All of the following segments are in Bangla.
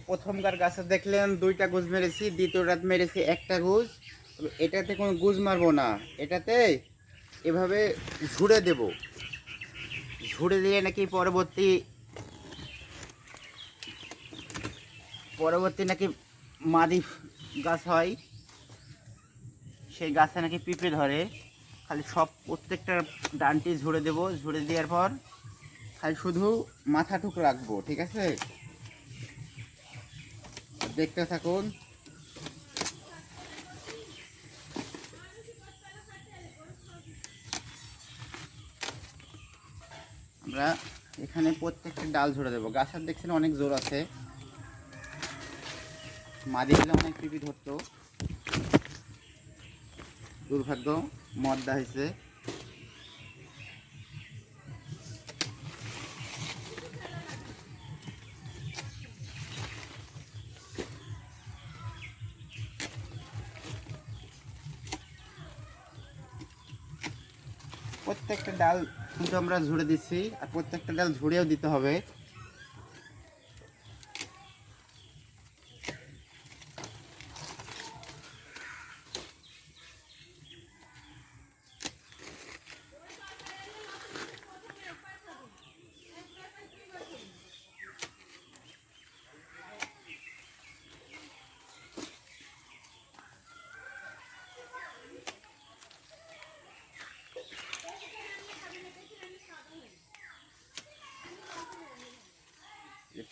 প্রথমকার গাছে দেখলেন 2টা গুজ মেরেছি, দ্বিতীয়টাতে মেরেছি 1টা গুজ। এটাতে কোনো গুজ মারবো না, এটাতে এভাবে ঝুড়ে দেব। ঝুড়ে দিয়ে নাকি পরবর্তী নাকি মাদি গাছ হয়, সেই গাছে নাকি পিঁপড়ে ধরে। খালি প্রত্যেকটা ডানটি ঝুড়ে দেব, ঝুড়ে দেওয়ার পর খালি শুধু মাথাটুকু রাখবো, ঠিক আছে? দেখতে থাকুন। আমরা এখানে প্রত্যেকটা ডাল ঝুড়ে দেবো। গাছের দেখছেন অনেক জোর আছে, মাদি হলে অনেক পিঁপড়ে ধরতো, দুর্ভাগ্য মদ্দা হয়েছে। প্রত্যেকটা ডাল কিন্তু আমরা ঝুড়ে দিচ্ছি, আর প্রত্যেকটা ডাল ঝুড়েও দিতে হবে।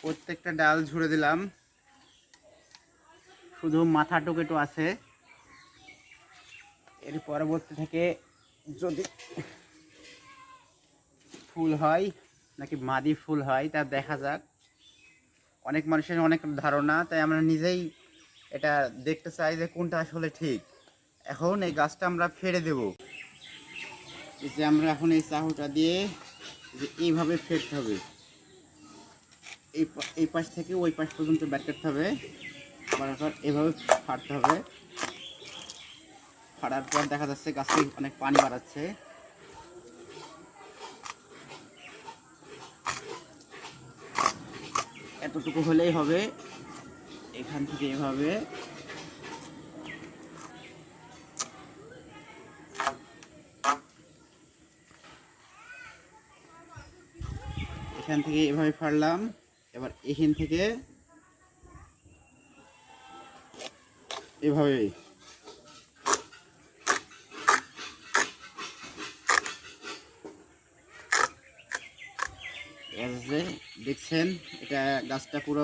প্রত্যেকটা ডাল ঝুড়ে দিলাম, শুধু মাথাটুকু একটু আছে। এর পরবর্তী থেকে যদি ফুল হয় নাকি মাদি ফুল হয় তা দেখা যাক। অনেক মানুষের অনেক ধারণা, তাই আমরা নিজেই এটা দেখতে চাই যে কোনটা আসলে ঠিক। এখন এই গাছটা আমরা ফেড়ে দেব। এই যে আমরা এখন এই চাহুটা দিয়ে যে এইভাবে ফেরতে হবে, এই পাশ থেকে ওই পাশ পর্যন্ত ব্যাট করতে হবে, আবার এভাবে ফাড়তে হবে। ফাড়ার পর দেখা যাচ্ছে গাছে অনেক পানি বাড়াচ্ছে। এতটুকু হলেই হবে। এখান থেকে এভাবে এভাবে ফাড়লাম। এবার এখান থেকে এভাবে দেখছেন, এটা গাছটা পুরো